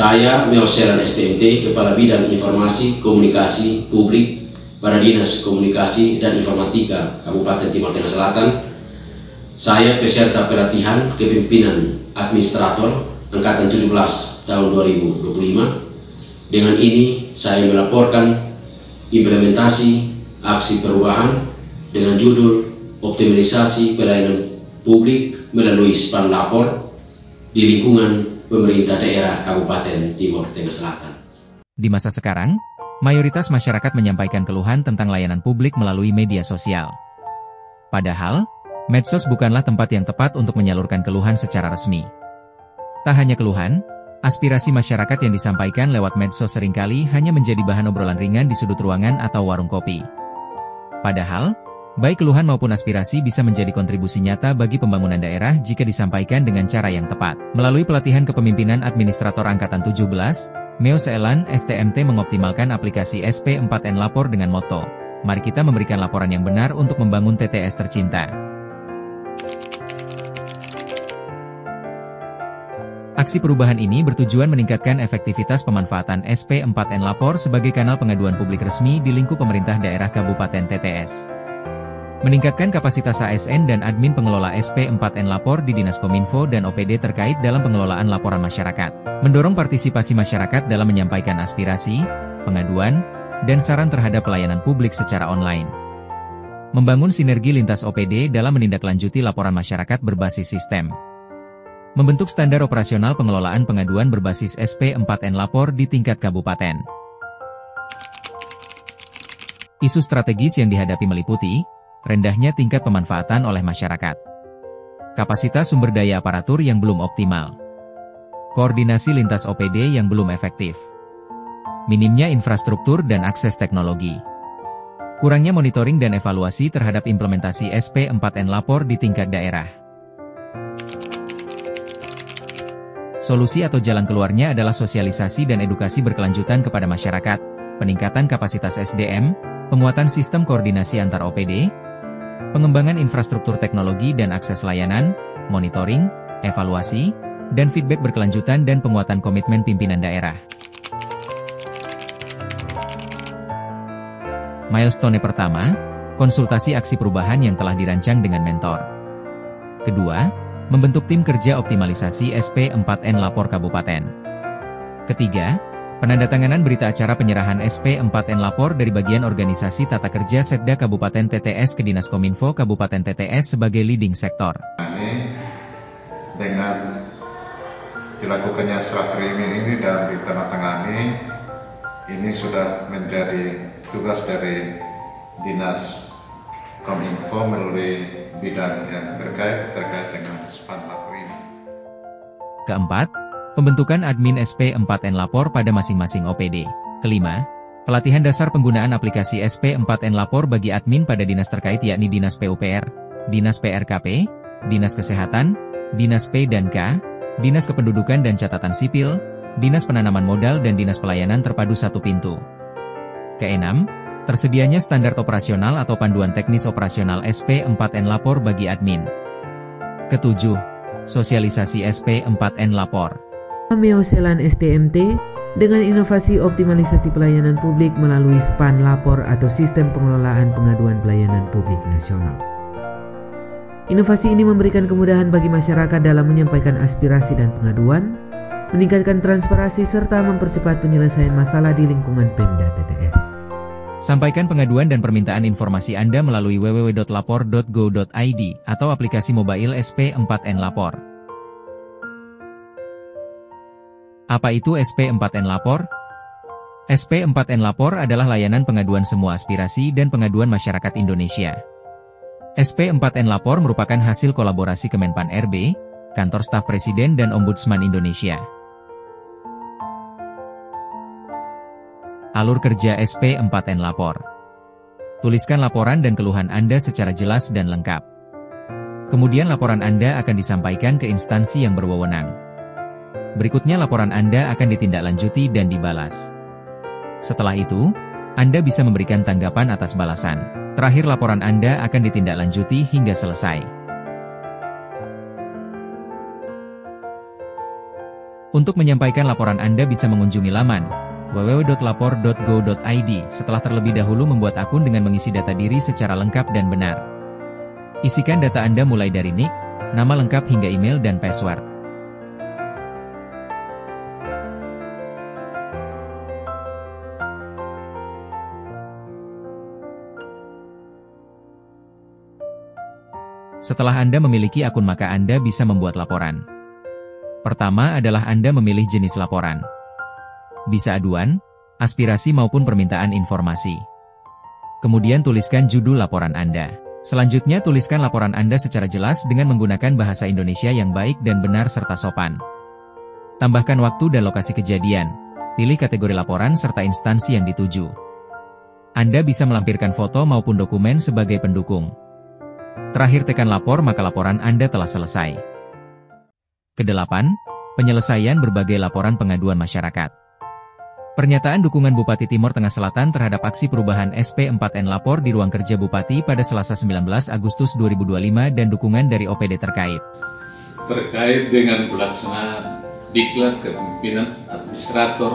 Saya Meoselan STMT, Kepala Bidang Informasi Komunikasi Publik pada Dinas Komunikasi dan Informatika Kabupaten Timor Tengah Selatan. Saya peserta pelatihan kepemimpinan administrator Angkatan 17 tahun 2025. Dengan ini saya melaporkan implementasi aksi perubahan dengan judul optimalisasi pelayanan publik melalui span lapor di lingkungan pemerintah daerah Kabupaten Timor Tengah Selatan. Di masa sekarang, mayoritas masyarakat menyampaikan keluhan tentang layanan publik melalui media sosial. Padahal, medsos bukanlah tempat yang tepat untuk menyalurkan keluhan secara resmi. Tak hanya keluhan, aspirasi masyarakat yang disampaikan lewat medsos seringkali hanya menjadi bahan obrolan ringan di sudut ruangan atau warung kopi. Padahal, baik keluhan maupun aspirasi bisa menjadi kontribusi nyata bagi pembangunan daerah jika disampaikan dengan cara yang tepat. Melalui pelatihan kepemimpinan administrator Angkatan 17, Meoselan STMT mengoptimalkan aplikasi SP4N Lapor dengan moto, "Mari kita memberikan laporan yang benar untuk membangun TTS tercinta." Aksi perubahan ini bertujuan meningkatkan efektivitas pemanfaatan SP4N Lapor sebagai kanal pengaduan publik resmi di lingkup pemerintah daerah Kabupaten TTS. Meningkatkan kapasitas ASN dan admin pengelola SP4N Lapor di Dinas Kominfo dan OPD terkait dalam pengelolaan laporan masyarakat. Mendorong partisipasi masyarakat dalam menyampaikan aspirasi, pengaduan, dan saran terhadap pelayanan publik secara online. Membangun sinergi lintas OPD dalam menindaklanjuti laporan masyarakat berbasis sistem. Membentuk standar operasional pengelolaan pengaduan berbasis SP4N Lapor di tingkat kabupaten. Isu strategis yang dihadapi meliputi rendahnya tingkat pemanfaatan oleh masyarakat, kapasitas sumber daya aparatur yang belum optimal, koordinasi lintas OPD yang belum efektif, minimnya infrastruktur dan akses teknologi, kurangnya monitoring dan evaluasi terhadap implementasi SP4N Lapor di tingkat daerah. Solusi atau jalan keluarnya adalah sosialisasi dan edukasi berkelanjutan kepada masyarakat, peningkatan kapasitas SDM, penguatan sistem koordinasi antar OPD, pengembangan infrastruktur teknologi dan akses layanan, monitoring, evaluasi, dan feedback berkelanjutan dan penguatan komitmen pimpinan daerah. Milestone pertama, konsultasi aksi perubahan yang telah dirancang dengan mentor. Kedua, membentuk tim kerja optimalisasi SP4N Lapor Kabupaten. Ketiga, penandatanganan berita acara penyerahan SP4N Lapor dari bagian organisasi tata kerja Setda Kabupaten TTS ke Dinas Kominfo Kabupaten TTS sebagai leading sektor. Dengan dilakukannya serah terima ini dan ditandatangani, ini sudah menjadi tugas dari Dinas Kominfo melalui bidang yang terkait dengan span lapor ini. Keempat, pembentukan admin SP4N Lapor pada masing-masing OPD. Kelima, pelatihan dasar penggunaan aplikasi SP4N Lapor bagi admin pada dinas terkait yakni Dinas PUPR, Dinas PRKP, Dinas Kesehatan, Dinas P dan K, Dinas Kependudukan dan Catatan Sipil, Dinas Penanaman Modal dan Dinas Pelayanan Terpadu Satu Pintu. Keenam, tersedianya standar operasional atau panduan teknis operasional SP4N Lapor bagi admin. Ketujuh, sosialisasi SP4N Lapor. Meoselan STMT dengan inovasi optimalisasi pelayanan publik melalui SPAN Lapor atau Sistem Pengelolaan Pengaduan Pelayanan Publik Nasional. Inovasi ini memberikan kemudahan bagi masyarakat dalam menyampaikan aspirasi dan pengaduan, meningkatkan transparansi serta mempercepat penyelesaian masalah di lingkungan Pemda TTS. Sampaikan pengaduan dan permintaan informasi Anda melalui www.lapor.go.id atau aplikasi mobile SP4N Lapor. Apa itu SP4N Lapor? SP4N Lapor adalah layanan pengaduan semua aspirasi dan pengaduan masyarakat Indonesia. SP4N Lapor merupakan hasil kolaborasi Kemenpan RB, Kantor Staf Presiden dan Ombudsman Indonesia. Alur kerja SP4N Lapor. Tuliskan laporan dan keluhan Anda secara jelas dan lengkap. Kemudian laporan Anda akan disampaikan ke instansi yang berwenang. Berikutnya laporan Anda akan ditindaklanjuti dan dibalas. Setelah itu, Anda bisa memberikan tanggapan atas balasan. Terakhir laporan Anda akan ditindaklanjuti hingga selesai. Untuk menyampaikan laporan Anda bisa mengunjungi laman www.lapor.go.id setelah terlebih dahulu membuat akun dengan mengisi data diri secara lengkap dan benar. Isikan data Anda mulai dari nik, nama lengkap hingga email dan password. Setelah Anda memiliki akun maka Anda bisa membuat laporan. Pertama adalah Anda memilih jenis laporan. Bisa aduan, aspirasi maupun permintaan informasi. Kemudian tuliskan judul laporan Anda. Selanjutnya tuliskan laporan Anda secara jelas dengan menggunakan bahasa Indonesia yang baik dan benar serta sopan. Tambahkan waktu dan lokasi kejadian. Pilih kategori laporan serta instansi yang dituju. Anda bisa melampirkan foto maupun dokumen sebagai pendukung. Terakhir tekan lapor maka laporan Anda telah selesai. Kedelapan, penyelesaian berbagai laporan pengaduan masyarakat. Pernyataan dukungan Bupati Timor Tengah Selatan terhadap aksi perubahan SP4N lapor di ruang kerja Bupati pada Selasa 19 Agustus 2025 dan dukungan dari OPD terkait. Terkait dengan pelaksanaan Diklat Kepemimpinan Administrator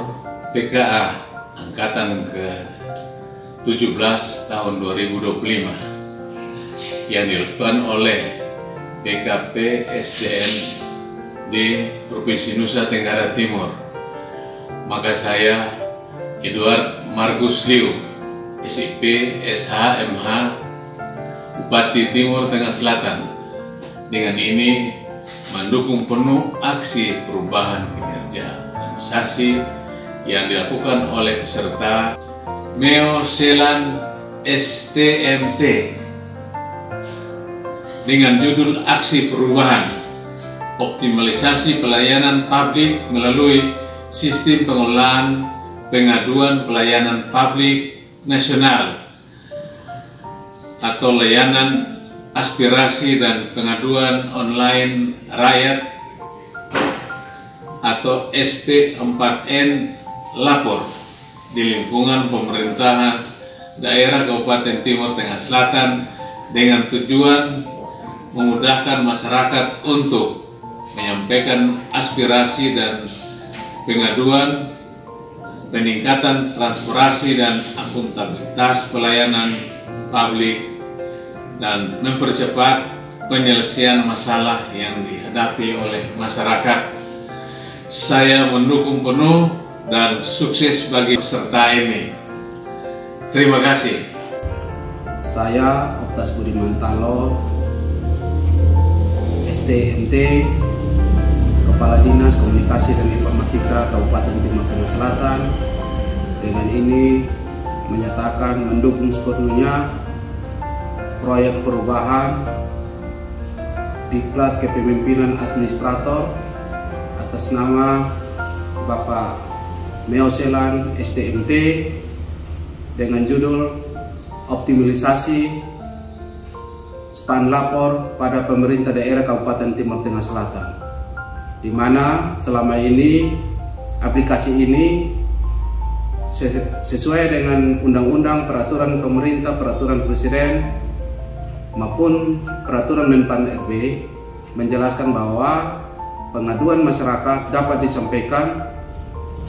PKA Angkatan ke-17 tahun 2025 yang dilakukan oleh BKP SDM di Provinsi Nusa Tenggara Timur. Maka saya, Edward Markus Liu, SIP SH MH, Bupati Timur Tengah Selatan, dengan ini mendukung penuh aksi perubahan kinerja organisasi yang dilakukan oleh peserta Meoselan STMT dengan judul Aksi Perubahan, Optimalisasi Pelayanan Publik melalui Sistem Pengelolaan Pengaduan Pelayanan Publik Nasional atau Layanan Aspirasi dan Pengaduan Online Rakyat atau SP4N Lapor di lingkungan pemerintahan daerah Kabupaten Timur Tengah Selatan dengan tujuan memudahkan masyarakat untuk menyampaikan aspirasi dan pengaduan, peningkatan transparansi dan akuntabilitas pelayanan publik, dan mempercepat penyelesaian masalah yang dihadapi oleh masyarakat. Saya mendukung penuh dan sukses bagi peserta ini. Terima kasih. Saya Oktas Budiman Talo, STMT, Kepala Dinas Komunikasi dan Informatika Kabupaten Timor Tengah Selatan, dengan ini menyatakan mendukung sepenuhnya proyek perubahan Diklat Kepemimpinan Administrator atas nama Bapak Meoselan STMT dengan judul Optimalisasi Span Lapor pada Pemerintah Daerah Kabupaten Timor Tengah Selatan, di mana selama ini aplikasi ini sesuai dengan undang-undang, peraturan pemerintah, peraturan presiden maupun peraturan Menpan RB menjelaskan bahwa pengaduan masyarakat dapat disampaikan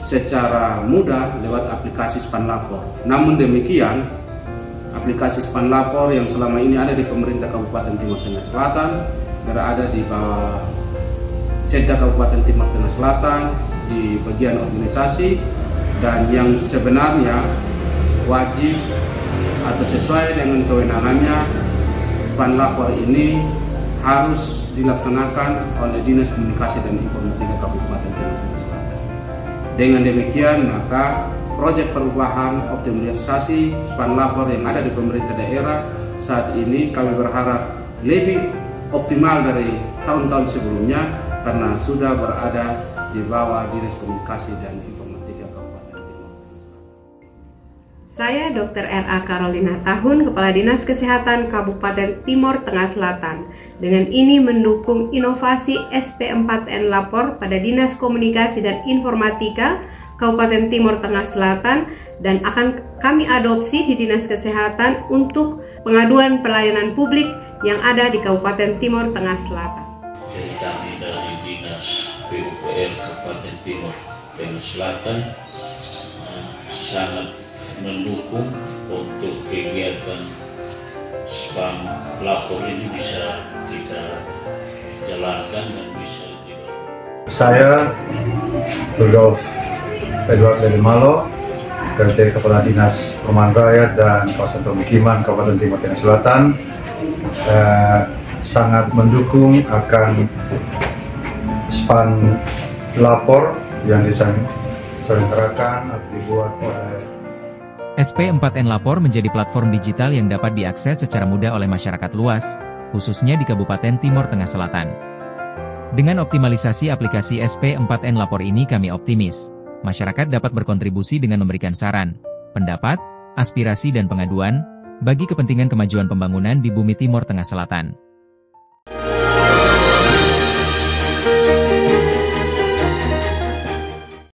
secara mudah lewat aplikasi Span Lapor. Namun demikian, aplikasi Span Lapor yang selama ini ada di pemerintah Kabupaten Timor Tengah Selatan berada di bawah Setda Kabupaten Timor Tengah Selatan di bagian organisasi, dan yang sebenarnya wajib atau sesuai dengan kewenangannya Span Lapor ini harus dilaksanakan oleh Dinas Komunikasi dan Informatika Kabupaten Timor Tengah Selatan. Dengan demikian maka proyek perubahan optimalisasi Span Lapor yang ada di pemerintah daerah saat ini kami berharap lebih optimal dari tahun-tahun sebelumnya karena sudah berada di bawah Dinas Komunikasi dan Informatika Kabupaten Timor Tengah Selatan. Saya Dr. R.A. Carolina Tahun, Kepala Dinas Kesehatan Kabupaten Timor Tengah Selatan. Dengan ini mendukung inovasi SP4N Lapor pada Dinas Komunikasi dan Informatika Kabupaten Timor Tengah Selatan dan akan kami adopsi di Dinas Kesehatan untuk pengaduan pelayanan publik yang ada di Kabupaten Timor Tengah Selatan. Jadi kami dari Dinas PUPR Kabupaten Timur Tengah Selatan sangat mendukung untuk kegiatan spam lapor ini bisa kita jalankan dan bisa dilakukan. Saya Rudolf Edward Ledemalo, PLT Kepala Dinas Perumahan Rakyat dan Kawasan Pemukiman Kabupaten Timur Tengah Selatan, sangat mendukung akan spam lapor yang diselenggarakan atau dibuat oleh SP4N Lapor menjadi platform digital yang dapat diakses secara mudah oleh masyarakat luas, khususnya di Kabupaten Timur Tengah Selatan. Dengan optimalisasi aplikasi SP4N Lapor ini kami optimis, masyarakat dapat berkontribusi dengan memberikan saran, pendapat, aspirasi dan pengaduan, bagi kepentingan kemajuan pembangunan di Bumi Timur Tengah Selatan.